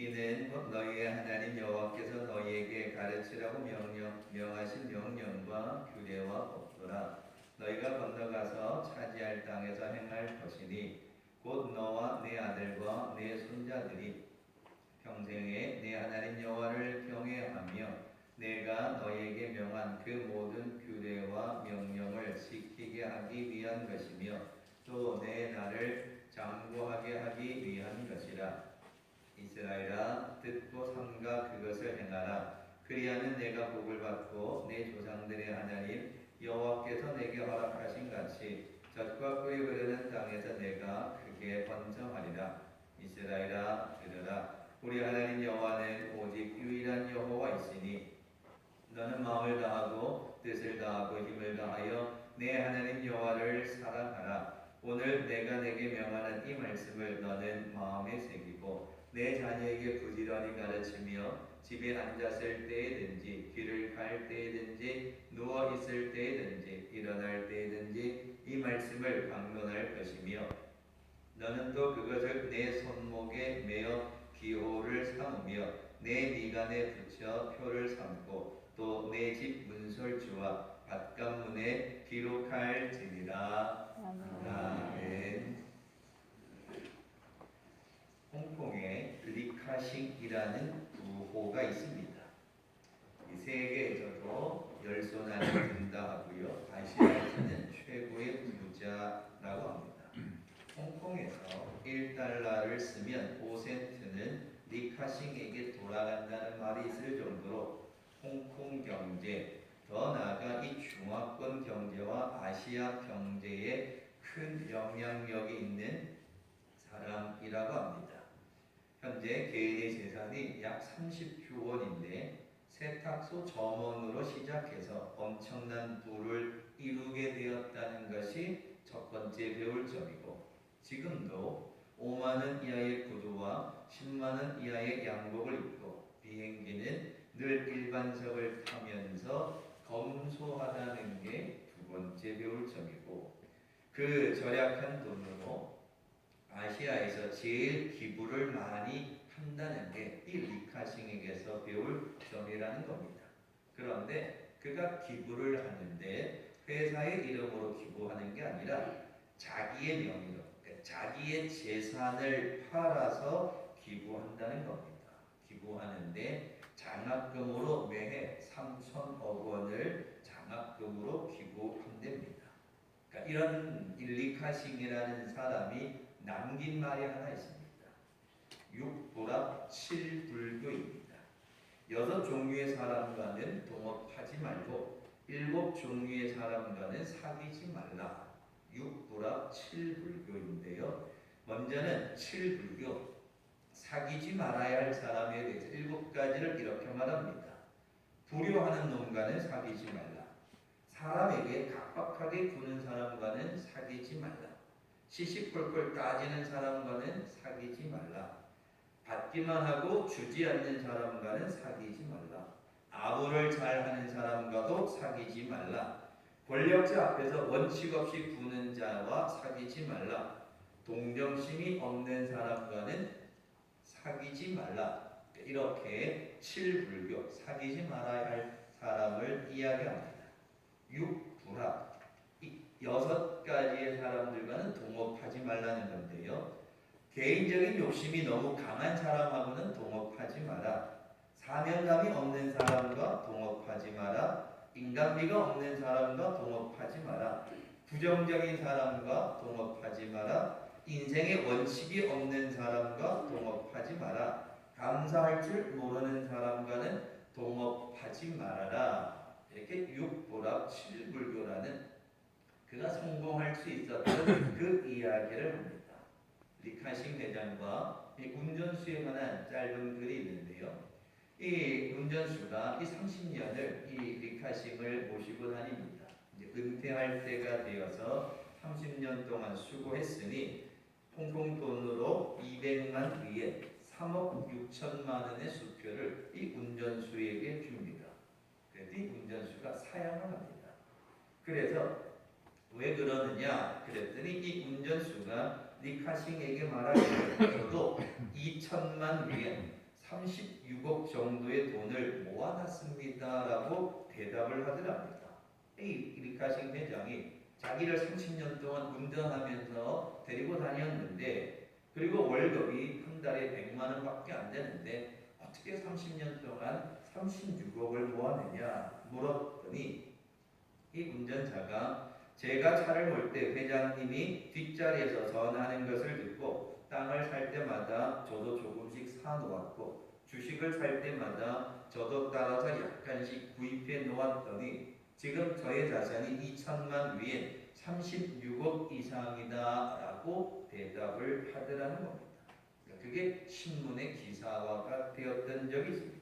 이는 곧 너희의 하나님 여호와께서 너희에게 가르치라고 명하신 명령과 규례와 법도라. 너희가 건너가서 차지할 땅에서 행할 것이니 곧 너와 네 아들과 네 손자들이 평생에 네 하나님 여호와를 경외하며 내가 너희에게 명한 그 모든 규례와 명령을 지키게 하기 위한 것이며 또 내 나를 장구하게 하기 위한 것이라. 이스라엘아, 듣고 삼가 그것을 행하라. 그리하면 내가 복을 받고 내 조상들의 하나님 여호와께서 내게 허락하신 같이 젖과 꿀이 흐르는 땅에서 내가 크게 번성하리라. 이스라엘아, 들으라. 우리 하나님 여호와는 오직 유일한 여호와이시니 너는 마음을 다하고 뜻을 다하고 힘을 다하여 내 하나님 여호와를 사랑하라. 오늘 내가 내게 명하는 이 말씀을 너는 마음에 새기고 내 자녀에게 부지런히 가르치며 집에 앉았을 때에든지 길을 갈 때에든지 누워 있을 때에든지 일어날 때에든지 이 말씀을 강론할 것이며 너는 또 그것을 내 손목에 매어 기호를 삼으며 내 미간에 붙여 표를 삼고 또 내 집 문설주와 밭간문에 기록할지니라. 아멘. 홍콩에 리카싱이라는 부호가 있습니다. 이 세계에서도 열손안에 든다 하고요. 아시아에서는 최고의 부자라고 합니다. 홍콩에서 1달러를 쓰면 5센트는 리카싱에게 돌아간다는 말이 있을 정도로 홍콩 경제, 더 나아가 이 중화권 경제와 아시아 경제에 큰 영향력이 있는 사람이라고 합니다. 현재 개인의 재산이 약 30조 원인데 세탁소 점원으로 시작해서 엄청난 부를 이루게 되었다는 것이 첫 번째 배울 점이고, 지금도 5만 원 이하의 구두와 10만 원 이하의 양복을 입고 비행기는 늘 일반석을 타면서 검소하다는 게 두 번째 배울 점이고, 그 절약한 돈으로 아시아에서 제일 기부를 많이 한다는 게 이 리카싱에게서 배울 점이라는 겁니다. 그런데 그가 기부를 하는데 회사의 이름으로 기부하는 게 아니라 자기의 명의로, 그러니까 자기의 재산을 팔아서 기부한다는 겁니다. 기부하는데 장학금으로 매해 3천억 원을 장학금으로 기부한답니다. 그러니까 이런 리카싱이라는 사람이 남긴 말이 하나 있습니다. 6불합 7불교입니다. 6종류의 사람과는 동업하지 말고 7종류의 사람과는 사귀지 말라. 6불합 7불교인데요. 먼저는 7불교, 사귀지 말아야 할 사람에 대해서 7가지를 이렇게 말합니다. 불효하는 놈과는 사귀지 말라. 사람에게 각박하게 구는 사람과는 사귀지 말라. 시시콜콜 따지는 사람과는 사귀지 말라. 받기만 하고 주지 않는 사람과는 사귀지 말라. 아부를 잘하는 사람과도 사귀지 말라. 권력자 앞에서 원칙 없이 구는 자와 사귀지 말라. 동정심이 없는 사람과는 사귀지 말라. 이렇게 7불교, 사귀지 말아야 할 사람을 이야기합니다. 6불합, 이 6가지의 사람들과는 동업하지 말라는 건데요. 개인적인 욕심이 너무 강한 사람하고는 동업하지 마라. 사명감이 없는 사람과 동업하지 마라. 인간미가 없는 사람과 동업하지 마라. 부정적인 사람과 동업하지 마라. 인생에 원칙이 없는 사람과 동업하지 마라. 감사할 줄 모르는 사람과는 동업하지 말아라. 이렇게 6불합 7불교라는 그가 성공할 수 있었던 그 이야기를 합니다. 리카싱 대장과 이 운전수에 관한 짧은 글이 있는데요. 이 운전수가 이 30년을 이 리카싱을 모시고 다닙니다. 이제 은퇴할 때가 되어서 30년 동안 수고했으니 홍콩 돈으로 200만 위에 3억 6천만 원의 수표를 이 운전수에게 줍니다. 그래서 이 운전수가 사양을 합니다. 그래서 왜 그러느냐 그랬더니 이 운전수가 리카싱에게 말하기를 저도 2천만 위엔 36억 정도의 돈을 모아놨습니다라고 대답을 하더랍니다. 이 리카싱 회장이 자기를 30년 동안 운전하면서 데리고 다녔는데, 그리고 월급이 한 달에 100만 원밖에 안 되는데 어떻게 30년 동안 36억을 모아내냐 물었더니, 이 운전자가 제가 차를 몰 때 회장님이 뒷자리에서 전하는 것을 듣고 땅을 살 때마다 저도 조금씩 사 놓았고, 주식을 살 때마다 저도 따라서 약간씩 구입해 놓았더니 지금 저의 자산이 2천만 위에 36억 이상이다라고 대답을 하더라는 겁니다. 그게 신문의 기사화가 되었던 적이 있습니다.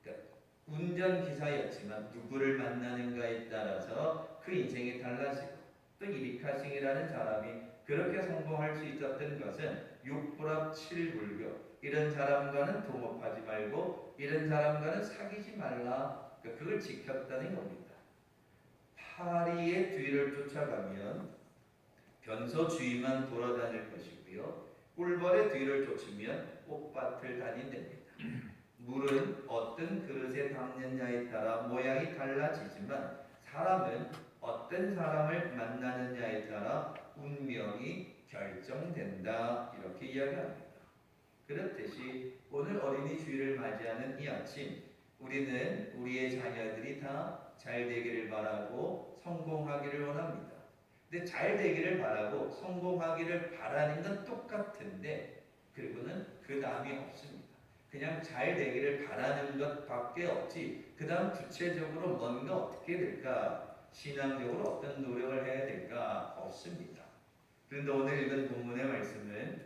그러니까 운전기사였지만 누구를 만나는가에 따라서 그 인생이 달라지고, 또 이 리카싱이라는 사람이 그렇게 성공할 수 있었던 것은 6불합 7불교, 이런 사람과는 동업하지 말고 이런 사람과는 사귀지 말라, 그걸 지켰다는 겁니다. 파리의 뒤를 쫓아가면 변소 주위만 돌아다닐 것이고요, 꿀벌의 뒤를 쫓으면 꽃밭을 다닌답니다. 물은 어떤 그릇에 담느냐에 따라 모양이 달라지지만 사람은 어떤 사람을 만나느냐에 따라 운명이 결정된다, 이렇게 이야기합니다. 그렇듯이 오늘 어린이 주일을 맞이하는 이 아침, 우리는 우리의 자녀들이 다 잘 되기를 바라고 성공하기를 원합니다. 근데 잘 되기를 바라고 성공하기를 바라는 건 똑같은데, 그리고는 그 다음이 없습니다. 그냥 잘 되기를 바라는 것밖에 없지, 그 다음 구체적으로 뭔가 어떻게 될까, 신앙적으로 어떤 노력을 해야 될까 없습니다. 그런데 오늘 읽은 본문의 말씀은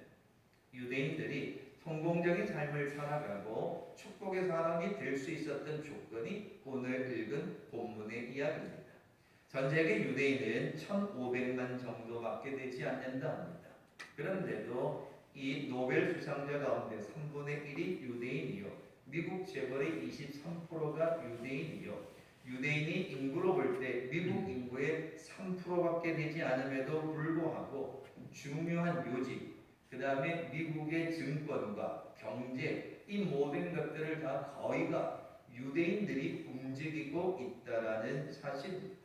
유대인들이 성공적인 삶을 살아가고 축복의 사람이 될 수 있었던 조건이 오늘 읽은 본문의 이야기입니다. 전 세계 유대인은 1,500만 정도밖에 되지 않는다 합니다. 그런데도 이 노벨 수상자 가운데 3분의 1이 유대인이요, 미국 재벌의 23%가 유대인이요, 유대인이 인구로 볼 때 미국 인구의 3%밖에 되지 않음에도 불구하고 중요한 요직, 그 다음에 미국의 증권과 경제, 이 모든 것들을 다 거의가 유대인들이 움직이고 있다라는 사실입니다.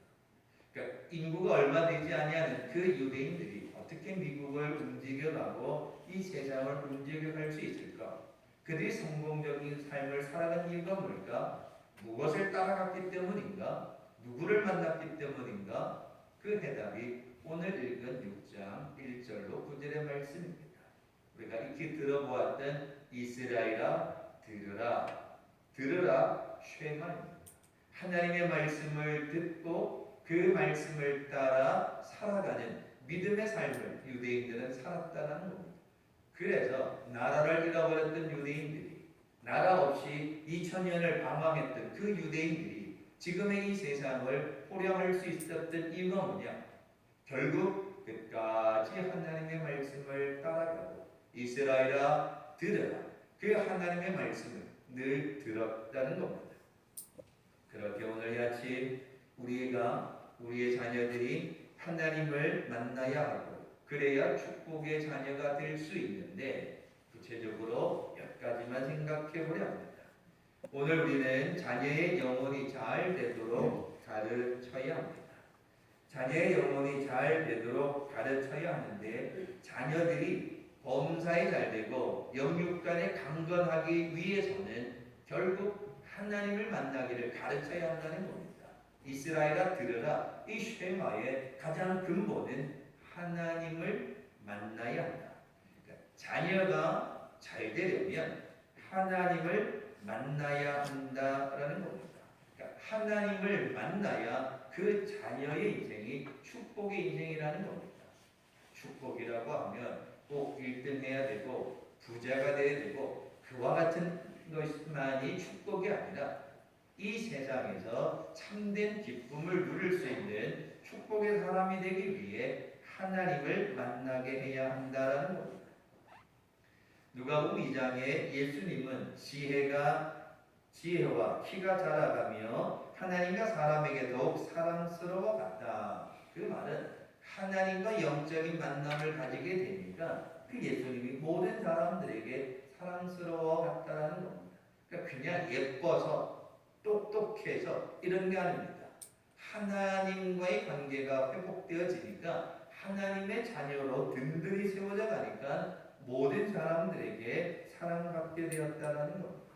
그러니까 인구가 얼마 되지 아니하는 그 유대인들이 어떻게 미국을 움직여가고 이 세상을 움직여갈 수 있을까? 그들이 성공적인 삶을 살아간 이유가 뭘까? 무엇을 따라갔기 때문인가? 누구를 만났기 때문인가? 그 해답이 오늘 읽은 6장 1절로 9절의 말씀입니다. 우리가 익히 들어보았던 이스라엘아 들으라, 들으라 쉐마입니다. 하나님의 말씀을 듣고 그 말씀을 따라 살아가는 믿음의 삶을 유대인들은 살았다는 겁니다. 그래서 나라를 잃어버렸던 유대인들이, 나라 없이 2000년을 방황했던 그 유대인들이 지금의 이 세상을 호령할 수 있었던 이유가 뭐냐? 결국 끝까지 하나님의 말씀을 따라가고 이스라엘아 들으라, 그 하나님의 말씀을 늘 들었다는 겁니다. 그렇게 오늘 이 아침 우리의 자녀들이 하나님을 만나야 하고, 그래야 축복의 자녀가 될 수 있는데, 구체적으로 몇 가지만 생각해 보려 합니다. 오늘 우리는 자녀의 영혼이 잘 되도록 가르쳐야 합니다. 자녀의 영혼이 잘 되도록 가르쳐야 하는데, 자녀들이 범사에 잘 되고 영육간에 강건하기 위해서는 결국 하나님을 만나기를 가르쳐야 한다는 겁니다. 이스라엘아 들으라, 이 쉐마의 가장 근본은 하나님을 만나야 한다. 그러니까 자녀가 잘 되려면 하나님을 만나야 한다라는 겁니다. 그러니까 하나님을 만나야 그 자녀의 인생이 축복의 인생이라는 겁니다. 축복이라고 하면 꼭 1등 해야 되고 부자가 돼야 되고 그와 같은 것만이 축복이 아니라 이 세상에서 참된 기쁨을 누릴 수 있는 축복의 사람이 되기 위해 하나님을 만나게 해야 한다는 겁니다. 누가복음 2장에 예수님은 지혜와 키가 자라가며 하나님과 사람에게 더욱 사랑스러워 갔다. 그 말은 하나님과 영적인 만남을 가지게 되니까 그 예수님이 모든 사람들에게 사랑스러워 같다라는 겁니다. 그러니까 그냥 예뻐서 똑똑해서 이런 게 아닙니다. 하나님과의 관계가 회복되어지니까 하나님의 자녀로 든든히 세워져 가니까 모든 사람들에게 사랑받게 되었다라는 겁니다.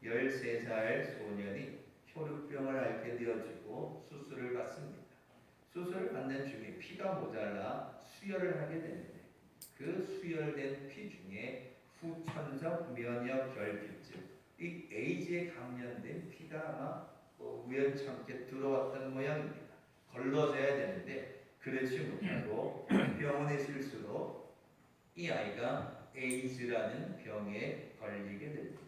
13살 소년이 혈우병을 앓게 되어지고 수술을 받습니다. 수술을 받는 중에 피가 모자라 수혈을 하게 되는데 그 수혈된 피 중에 후천성 면역 결핍증, 이 에이즈에 감염된 피가 아마 우연찮게 들어왔던 모양입니다. 걸러져야 되는데 그렇지 못하고 병원에 실수로 이 아이가 에이즈라는 병에 걸리게 됩니다.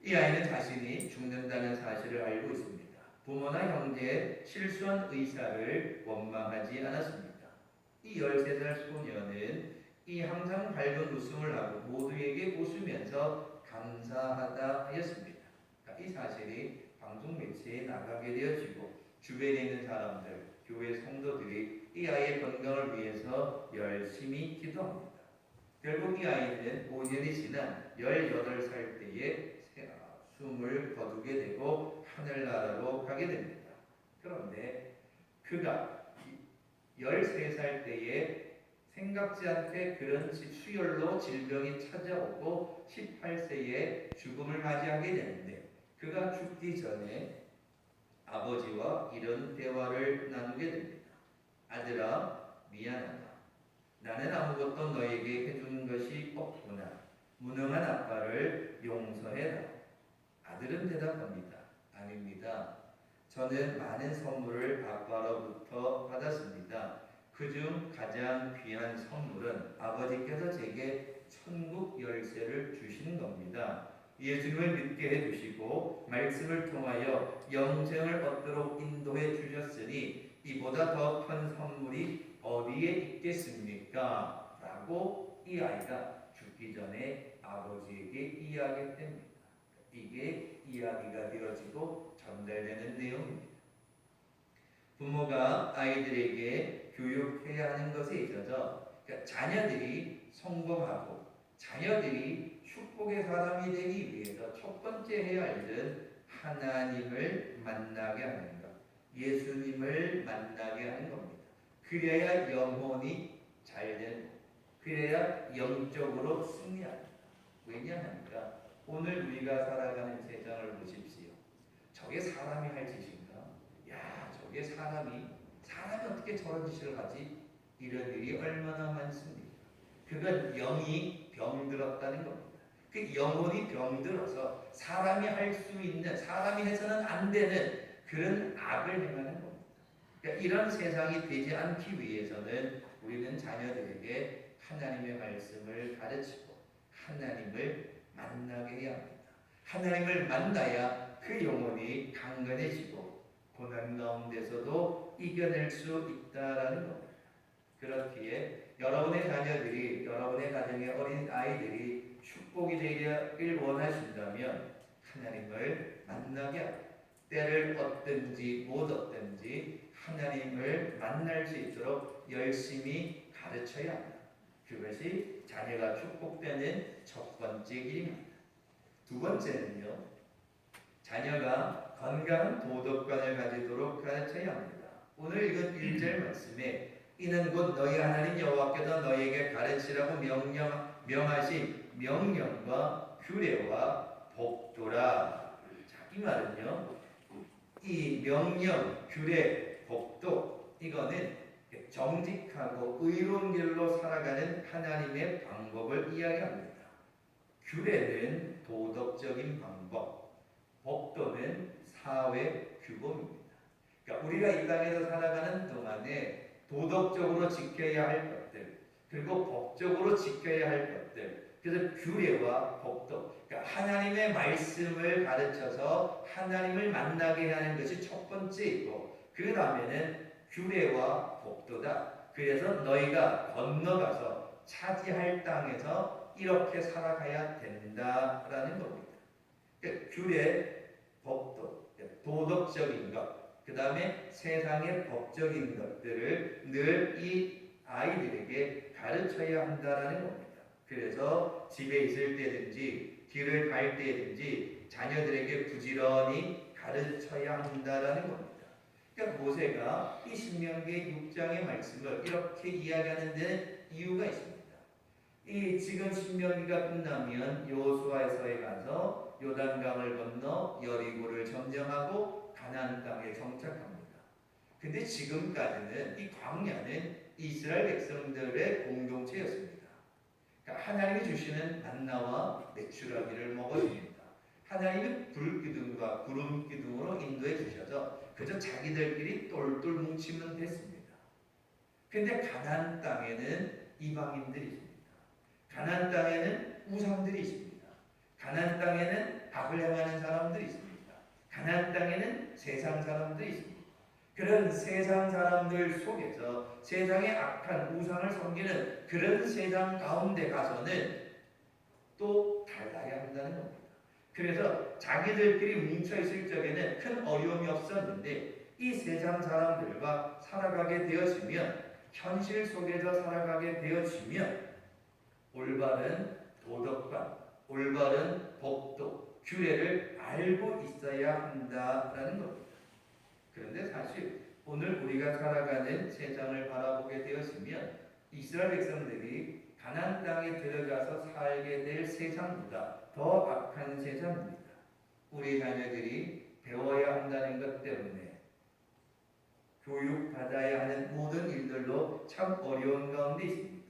이 아이는 자신이 죽는다는 사실을 알고 있습니다. 부모나 형제의 실수한 의사를 원망하지 않았습니다. 이 13살 소녀는 이 항상 밝은 웃음을 하고 모두에게 웃으면서 감사하다 하였습니다. 이 사실이 방송 매체에 나가게 되어지고 주변에 있는 사람들, 교회 성도들이 이 아이의 건강을 위해서 열심히 기도합니다. 결국 이 아이는 5년이 지난 18살 때에 숨을 거두게 되고 하늘나라로 가게 됩니다. 그런데 그가 13살 때에 생각지 않게 그런 수혈로 질병이 찾아오고 18세에 죽음을 맞이하게 되는데 그가 죽기 전에 아버지와 이런 대화를 나누게 됩니다. 아들아, 미안하다. 나는 아무것도 너에게 해주는 것이 없구나. 무능한 아빠를 용서해라. 아들은 대답합니다. 아닙니다. 저는 많은 선물을 아빠로부터 받았습니다. 그중 가장 귀한 선물은 아버지께서 제게 천국 열쇠를 주신 겁니다. 예수님을 믿게 해주시고 말씀을 통하여 영생을 얻도록 인도해 주셨으니 이보다 더 큰 선물이 어디에 있겠습니까? 라고 이 아이가 죽기 전에 아버지에게 이야기했답니다. 이게 이야기가 되어지고 전달되는 내용입니다. 부모가 아이들에게 교육해야 하는 것에 있어서 자녀들이 성공하고 자녀들이 축복의 사람이 되기 위해서 첫 번째 해야 할 일은 하나님을 만나게 하는 것, 예수님을 만나게 하는 겁니다. 그래야 영혼이 잘 되고 그래야 영적으로 승리합니다. 왜냐하니까 오늘 우리가 살아가는 세상을 보십시오. 저게 사람이 할 짓인가? 야, 저게 사람이 어떻게 저런 짓을 하지? 이런 일이 얼마나 많습니까? 그건 영이 병들었다는 겁니다. 그 영혼이 병들어서 사람이 할 수 있는, 사람이 해서는 안 되는 그런 악을 행하는 겁니다. 그러니까 이런 세상이 되지 않기 위해서는 우리는 자녀들에게 하나님의 말씀을 가르치고 하나님을 만나게 해야 합니다. 하나님을 만나야 그 영혼이 강건해지고 고난 가운데서도 이겨낼 수 있다라는 겁니다. 그렇기에 여러분의 자녀들이, 여러분의 가정의 어린 아이들이 축복이 되기를 원하신다면 하나님을 만나게 합니다. 때를 얻든지 못 얻든지 하나님을 만날 수 있도록 열심히 가르쳐야 합니다. 그것이 자녀가 축복되는 첫 번째 길입니다. 두 번째는요, 자녀가 건강한 도덕관을 가지도록 가르쳐야 합니다. 오늘 읽은 1절 말씀에 이는 곧 너희 하나님 여호와께서 너희에게 가르치라고 명하신 명령과 규례와 법도라. 이 말은요, 이 명령, 규례, 법도, 이거는 정직하고 의로운 길로 살아가는 하나님의 방법을 이야기합니다. 규례는 도덕적인 방법, 법도는 사회 규범입니다. 그러니까 우리가 이 땅에서 살아가는 동안에 도덕적으로 지켜야 할 것들, 그리고 법적으로 지켜야 할 것들, 그래서 규례와 법도, 그러니까 하나님의 말씀을 가르쳐서 하나님을 만나게 하는 것이 첫 번째이고, 그 다음에는 규례와 법도다. 그래서 너희가 건너가서 차지할 땅에서 이렇게 살아가야 된다라는 겁니다. 그러니까 규례, 법도, 도덕적인 것, 그 다음에 세상의 법적인 것들을 늘 이 아이들에게 가르쳐야 한다라는 겁니다. 그래서 집에 있을 때든지 길을 갈 때든지 자녀들에게 부지런히 가르쳐야 한다라는 겁니다. 그러니까 모세가 이 신명기 6장의 말씀을 이렇게 이야기하는 데는 이유가 있습니다. 이 지금 신명기가 끝나면 여호수아서에 가서 요단강을 건너 여리고를 점령하고 가나안 땅에 정착합니다. 근데 지금까지는 이 광야는 이스라엘 백성들의 공동체였습니다. 그러니까 하나님이 주시는 만나와 메추라기를 먹어줍니다. 하나님은 불기둥과 구름기둥으로 인도해 주셔서 그저 자기들끼리 똘똘 뭉치면 됐습니다. 근데 가나안 땅에는 이방인들이 있습니다. 가나안 땅에는 우상들이 있습니다. 가나안 땅에는 악을 행하는 사람들이 있습니다. 가나안 땅에는 세상 사람들이 있습니다. 그런 세상 사람들 속에서 세상의 악한 우상을 섬기는 그런 세상 가운데 가서는 또 달라야 한다는 겁니다. 그래서 자기들끼리 뭉쳐있을 적에는 큰 어려움이 없었는데 이 세상 사람들과 살아가게 되어지면 현실 속에서 살아가게 되어지면 올바른 도덕관, 올바른 법도, 규례를 알고 있어야 한다라는 겁니다. 그런데 사실 오늘 우리가 살아가는 세상을 바라보게 되었으면 이스라엘 백성들이 가나안 땅에 들어가서 살게 될 세상보다 더 악한 세상입니다. 우리 자녀들이 배워야 한다는 것 때문에 교육받아야 하는 모든 일들로 참 어려운 가운데 있습니다.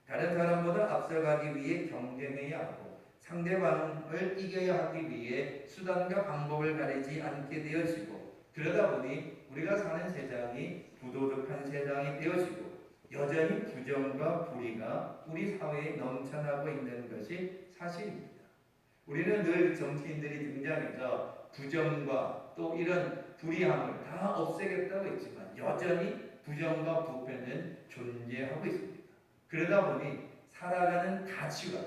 다른 사람보다 앞서가기 위해 경쟁해야 하고 상대방을 이겨야 하기 위해 수단과 방법을 가리지 않게 되어지고 그러다 보니 우리가 사는 세상이 부도덕한 세상이 되어지고 여전히 부정과 불의가 우리 사회에 넘쳐나고 있는 것이 사실입니다. 우리는 늘 정치인들이 등장해서 부정과 또 이런 불의함을 다 없애겠다고 했지만 여전히 부정과 부패는 존재하고 있습니다. 그러다 보니 살아가는 가치와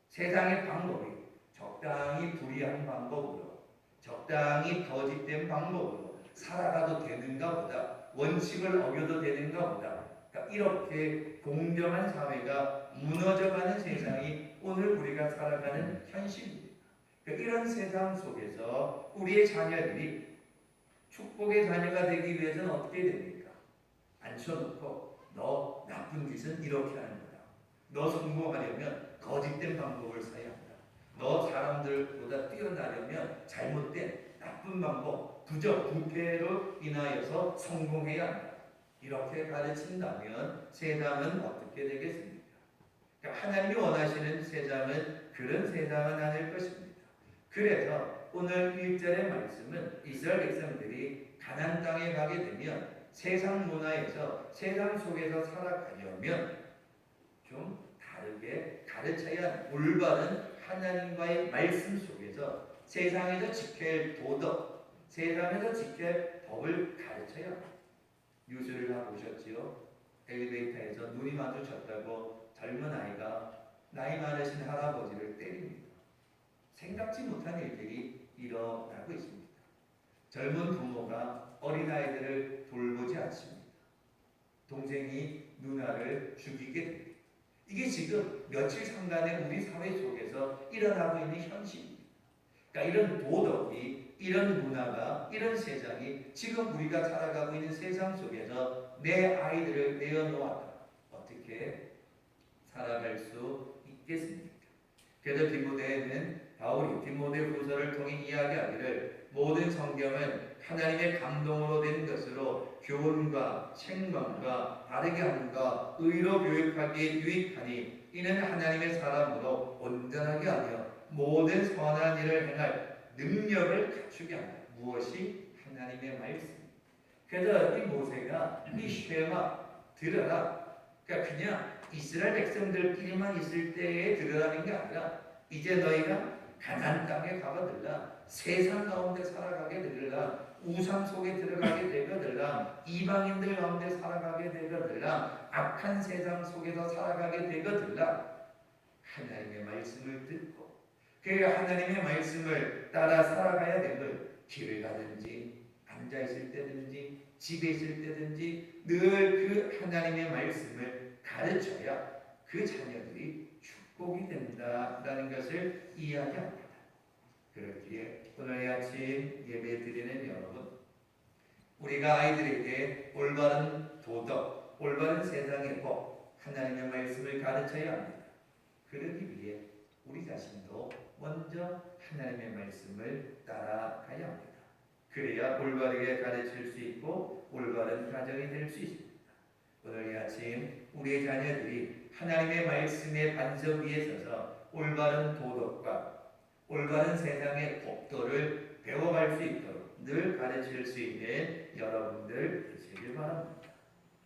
세상의 방법이 적당히 불의한 방법으로 적당히 거짓된 방법으로 살아가도 되는가 보다 원칙을 어겨도 되는가 보다 그러니까 이렇게 공정한 사회가 무너져가는 세상이 오늘 우리가 살아가는 현실입니다. 그러니까 이런 세상 속에서 우리의 자녀들이 축복의 자녀가 되기 위해서는 어떻게 됩니까? 앉혀놓고 너 나쁜 짓은 이렇게 하는 거다. 너 성공하려면 거짓된 방법을 써야 한다. 너 사람들보다 뛰어나려면 잘못된 나쁜 방법, 부정, 부패로 인하여서 성공해야 한다. 이렇게 가르친다면 세상은 어떻게 되겠습니까? 그러니까 하나님이 원하시는 세상은 그런 세상은 아닐 것입니다. 그래서 오늘 1절의 말씀은 이스라엘 백성들이 가나안 땅에 가게 되면 세상 문화에서 세상 속에서 살아가려면 좀 다르게 가르쳐야 하는 올바른 하나님과의 말씀 속에서 세상에서 지켜야 할 도덕, 세상에서 지켜야 할 법을 가르쳐야 합니다. 뉴스를 다 보셨지요? 엘리베이터에서 눈이 마주쳤다고 젊은 아이가 나이 많으신 할아버지를 때립니다. 생각지 못한 일들이 일어나고 있습니다. 젊은 부모가 어린아이들을 돌보지 않습니다. 동생이 누나를 죽이게 됩니다. 이게 지금 며칠 상간의 우리 사회 속에서 일어나고 있는 현실입니다. 그러니까 이런 도덕이, 이런 문화가, 이런 세상이 지금 우리가 살아가고 있는 세상 속에서 내 아이들을 내어놓았다. 어떻게 살아갈 수 있겠습니까? 그래서 디모데는 바울이 디모데후서를 통해 이야기하기를 모든 성경은 하나님의 감동으로 된 것으로 교훈과 책망과 바르게 함과 의로 교육하기에 유익하니 이는 하나님의 사람으로 온전하게 하며 모든 선한 일을 행할 능력을 갖추게 한다. 무엇이? 하나님의 말씀. 그래서 이 모세가 이 쉐마 들어라. 그러니까 그냥 이스라엘 백성들끼리만 있을 때에 들으라는 게 아니라 이제 너희가 가나안 땅에 가거들라, 세상 가운데 살아가게 되거들라, 우상 속에 들어가게 되거들라, 이방인들 가운데 살아가게 되거들라, 악한 세상 속에서 살아가게 되거들라. 하나님의 말씀을 듣고 그 하나님의 말씀을 따라 살아가야 되는 길을 가든지 앉아있을 때든지 집에 있을 때든지 늘 그 하나님의 말씀을 가르쳐야 그 자녀들이 축복이 된다라는 것을 이야기합니다. 그렇기에 오늘 아침 예배 드리는 여러분, 우리가 아이들에게 올바른 도덕, 올바른 세상의 법, 하나님의 말씀을 가르쳐야 합니다. 그러기 위해 우리 자신도 먼저 하나님의 말씀을 따라가야 합니다. 그래야 올바르게 가르칠 수 있고 올바른 가정이 될 수 있습니다. 오늘 아침 우리의 자녀들이 하나님의 말씀의 반석 위에 서서 올바른 도덕과 올바른 세상의 법도를 배워갈 수 있도록 늘 가르칠 수 있는 여러분들 되시길 바랍니다.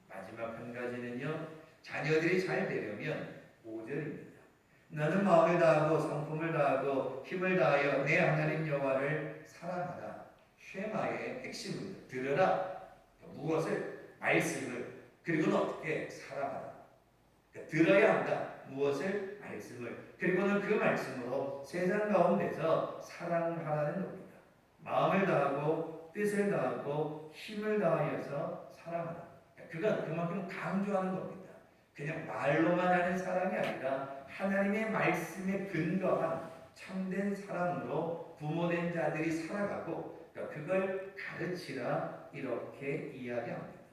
마지막 한 가지는요, 자녀들이 잘 되려면 5절입니다. 너는 마음을 다하고 성품을 다하고 힘을 다하여 내 하나님 여호와를 사랑하라. 쉐마의 핵심은 들으라. 무엇을? 말씀을. 그리고는 어떻게? 사랑하라. 들어야 한다. 무엇을? 말씀을. 그리고는 그 말씀으로 세상 가운데서 사랑하라는 겁니다. 마음을 다하고 뜻을 다하고 힘을 다하여서 사랑하라. 그건 그만큼 강조하는 겁니다. 그냥 말로만 하는 사랑이 아니라 하나님의 말씀에 근거한 참된 사랑으로 부모된 자들이 살아가고 그걸 가르치라 이렇게 이야기합니다.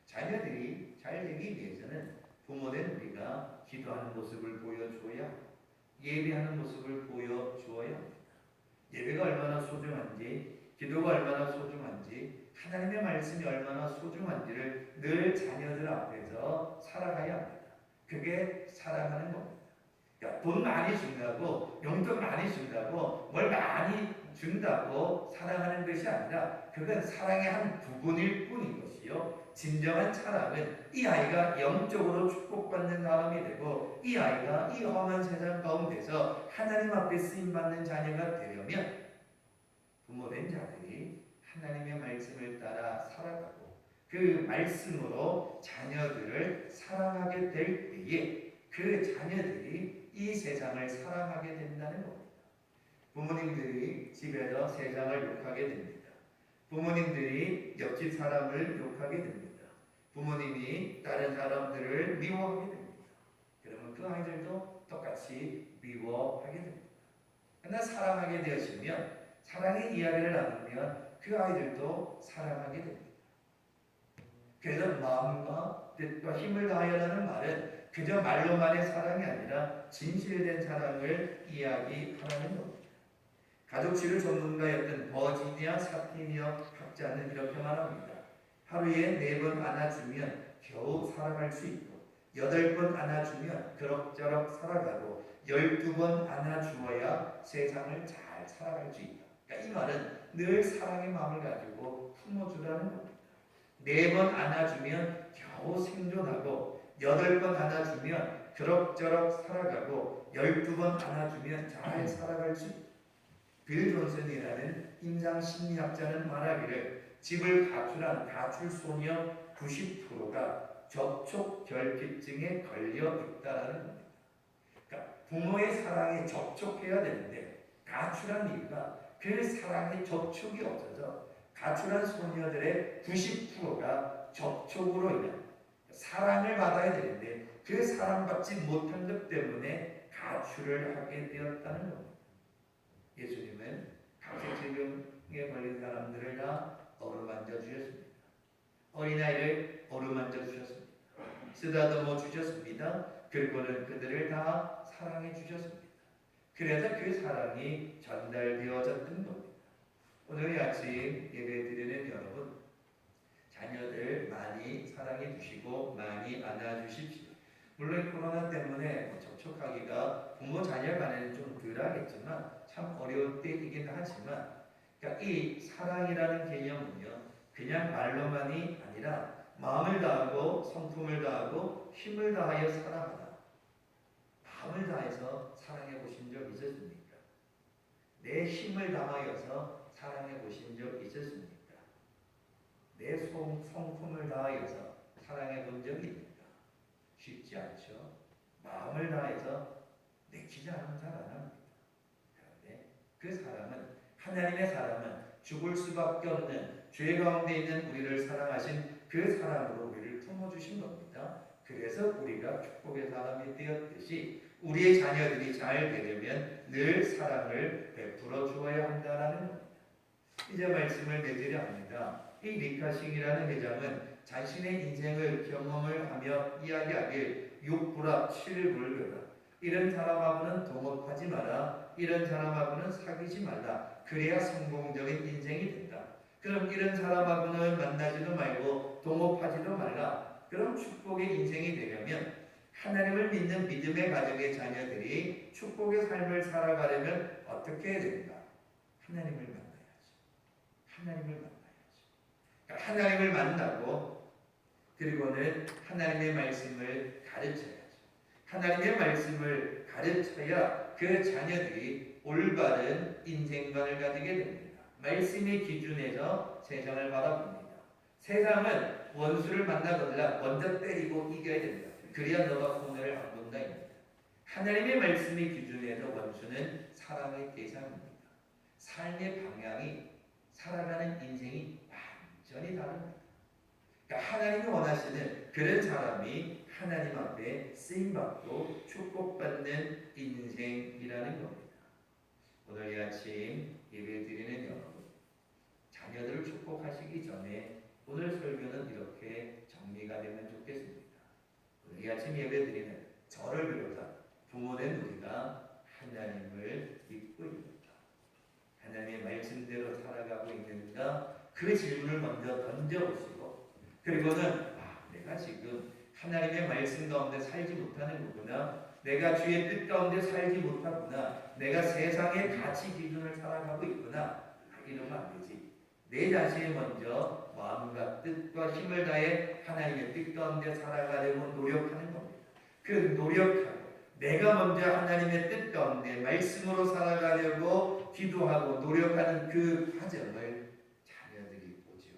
자녀들이 잘 되기 위해서는 부모된 우리가 기도하는 모습을 보여줘야, 예배하는 모습을 보여주어야 합니다. 예배가 얼마나 소중한지, 기도가 얼마나 소중한지, 하나님의 말씀이 얼마나 소중한지를 늘 자녀들 앞에서 살아가야 합니다. 그게 사랑하는 겁니다. 그러니까 돈 많이 준다고, 용돈 많이 준다고, 뭘 많이 준다고 사랑하는 것이 아니라 그건 사랑의 한 부분일 뿐인 것이요. 진정한 사랑은 이 아이가 영적으로 축복받는 사람이 되고 이 아이가 이 험한 세상 가운데서 하나님 앞에 쓰임받는 자녀가 되려면 부모된 자들이 하나님의 말씀을 따라 살아가고 그 말씀으로 자녀들을 사랑하게 될 때에 그 자녀들이 이 세상을 사랑하게 된다는 겁니다. 부모님들이 집에서 세상을 욕하게 됩니다. 부모님들이 옆집 사람을 욕하게 됩니다. 부모님이 다른 사람들을 미워하게 됩니다. 그러면 그 아이들도 똑같이 미워하게 됩니다. 그러나 사랑하게 되어지면, 사랑의 이야기를 나누면 그 아이들도 사랑하게 됩니다. 그래서 마음과 뜻과 힘을 다하여라는 말은 그저 말로만의 사랑이 아니라 진실된 사랑을 이야기하라는 겁니다. 가족치료 전문가였던 버지니아 사티니어 학자는 이렇게 말합니다. 하루에 4번 안아주면 겨우 살아갈 수 있고 8번 안아주면 그럭저럭 살아가고 12번 안아주어야 세상을 잘 살아갈 수 있다. 그러니까 이 말은 늘 사랑의 마음을 가지고 품어주라는 겁니다. 4번 안아주면 겨우 생존하고 8번 안아주면 그럭저럭 살아가고 12번 안아주면 잘 살아갈 수 있다. 빌 존슨이라는 임상심리학자는 말하기를 집을 가출한 가출 소녀 90%가 접촉결핍증에 걸려 있다라는 겁니다. 그러니까 부모의 사랑에 접촉해야 되는데 가출한 이유가 그 사랑의 접촉이 없어서 가출한 소녀들의 90%가 접촉으로 인한 사랑을 받아야 되는데 그 사랑받지 못한 것 때문에 가출을 하게 되었다는 겁니다. 예수님은 각색질병에 걸린 사람들을 다 어루만져 주셨습니다. 어린아이를 어루만져 주셨습니다. 쓰다듬어 주셨습니다. 그리고는 그들을 다 사랑해 주셨습니다. 그래서 그 사랑이 전달되어졌던 겁니다. 오늘 아침 예배 드리는 여러분, 자녀들 많이 사랑해 주시고 많이 안아 주십시오. 물론 코로나 때문에 접촉하기가 부모 자녀 간에는 좀 덜하겠지만 참 어려울 때이긴 하지만, 그러니까 이 사랑이라는 개념은요, 그냥 말로만이 아니라 마음을 다하고 성품을 다하고 힘을 다하여 사랑하다. 마음을 다해서 사랑해 보신 적 있으십니까? 내 힘을 다하여서 사랑해 보신 적 있으십니까? 내 성품을 다하여서 사랑해 본 적이 있습니까? 쉽지 않죠. 마음을 다해서 내키지 않은 사랑은, 그런데 그 사랑은, 하나님의 사랑은 죽을 수밖에 없는 죄 가운데 있는 우리를 사랑하신 그 사랑으로 우리를 품어주신 겁니다. 그래서 우리가 축복의 사람이 되었듯이 우리의 자녀들이 잘 되려면 늘 사랑을 베풀어 주어야 한다라는 겁니다. 이제 말씀을 맺으려 합니다. 이 리카싱이라는 회장은 자신의 인생을 경험을 하며 이야기하길 6불합 7불교다. 이런 사람하고는 동업하지 마라. 이런 사람하고는 사귀지 말라. 그래야 성공적인 인생이 된다. 그럼 이런 사람하고는 만나지도 말고 동업하지도 말라. 그럼 축복의 인생이 되려면 하나님을 믿는 믿음의 가정의 자녀들이 축복의 삶을 살아가려면 어떻게 해야 됩니까? 하나님을 만나야죠. 하나님을 만나야죠. 그러니까 하나님을 만나고 그리고는 하나님의 말씀을 가르쳐야죠. 하나님의 말씀을 가르쳐야 그 자녀들이 올바른 인생관을 가지게 됩니다. 말씀의 기준에서 세상을 바라봅니다. 세상은 원수를 만나거나 먼저 때리고 이겨야 된다. 그래야 너가 손해를 안 본다입니다. 하나님의 말씀의 기준에서 원수는 사랑의 대상입니다. 삶의 방향이 살아가는 인생이 완전히 다릅니다. 그러니까 하나님이 원하시는 그런 사람이 하나님 앞에 쓰임받고 축복받는 인생이라는 겁니다. 오늘 이 아침 예배드리는 여러분, 자녀들을 축복하시기 전에 오늘 설교는 이렇게 정리가 되면 좋겠습니다. 오늘 이 아침 예배드리는 저를 비롯한 부모된 우리가 하나님을 믿고 있는가? 하나님의 말씀대로 살아가고 있는가? 그 질문을 먼저 던져보시고 그리고는 내가 지금 하나님의 말씀 가운데 살지 못하는 거구나. 내가 주의 뜻 가운데 살지 못하구나. 내가 세상의 가치 기준을 살아가고 있구나. 이러면 안 되지. 내 자신이 먼저 마음과 뜻과 힘을 다해 하나님의 뜻 가운데 살아가려고 노력하는 겁니다. 그 노력하고 내가 먼저 하나님의 뜻 가운데 말씀으로 살아가려고 기도하고 노력하는 그 과정을 자녀들이 보죠.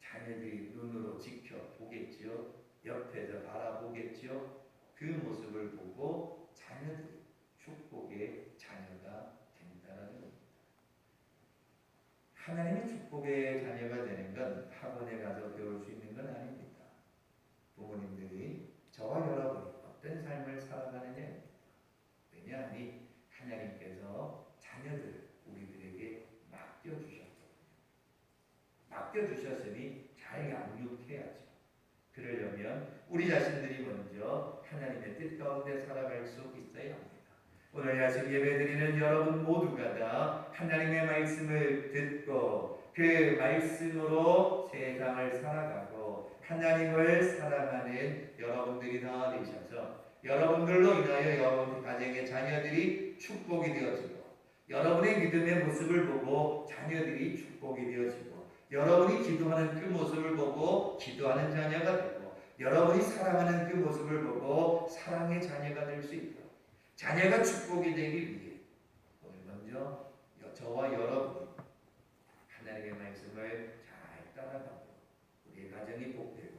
자녀들이 눈으로 지켜보겠죠. 옆에서 바라보겠죠. 그 모습을 보고 자녀들이 축복의 자녀가 된다는 겁니다. 하나님의 축복의 자녀가 되는 건 학원에 가서 배울 수 있는 건 아닙니다. 부모님들이 저와 여러분이 어떤 삶을 살아가느냐입니다. 왜냐하니 하나님께서 자녀들을 우리들에게 맡겨주셨으니 잘 양육해야죠. 그러려면 우리 자신들이 먼저 하나님의 뜻 가운데 살아갈 수 있어야 합니다. 오늘 아침 예배드리는 여러분 모두가 다 하나님의 말씀을 듣고 그 말씀으로 세상을 살아가고 하나님을 사랑하는 여러분들이 다 되셔서 여러분들로 인하여 여러분 가정의 자녀들이 축복이 되어지고 여러분의 믿음의 모습을 보고 자녀들이 축복이 되어지고 여러분이 기도하는 그 모습을 보고 기도하는 자녀가 되고 여러분이 사랑하는 그 모습을 보고 사랑의 자녀가 될 수 있도록 자녀가 축복이 되기 위해 오늘 먼저 저와 여러분이 하나님의 말씀을 잘 따라가고 우리의 가정이 복되고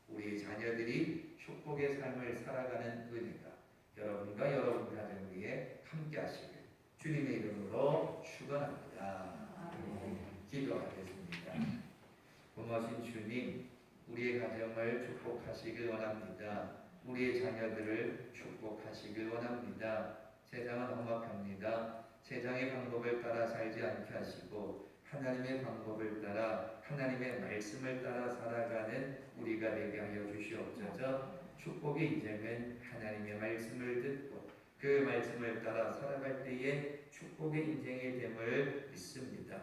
우리의 자녀들이 축복의 삶을 살아가는 은혜가 여러분과 여러분 가정 위에 함께 하시길 주님의 이름으로 축원합니다. 기도하겠습니다. 고마우신 주님, 우리의 가정을 축복하시길 원합니다. 우리의 자녀들을 축복하시길 원합니다. 세상은 험악합니다. 세상의 방법을 따라 살지 않게 하시고 하나님의 방법을 따라 하나님의 말씀을 따라 살아가는 우리가 되게 하여 주시옵소서. 축복의 인생은 하나님의 말씀을 듣고 그 말씀을 따라 살아갈 때에 축복의 인생이 됨을 믿습니다.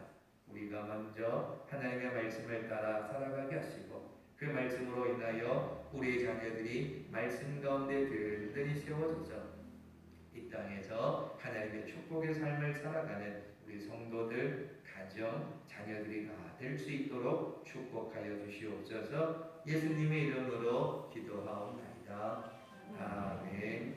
우리가 먼저 하나님의 말씀을 따라 살아가게 하시고 그 말씀으로 인하여 우리의 자녀들이 말씀 가운데 든든히 세워져서 이 땅에서 하나님의 축복의 삶을 살아가는 우리 성도들, 가정, 자녀들이 다 될 수 있도록 축복하여 주시옵소서. 예수님의 이름으로 기도하옵나이다. 아멘.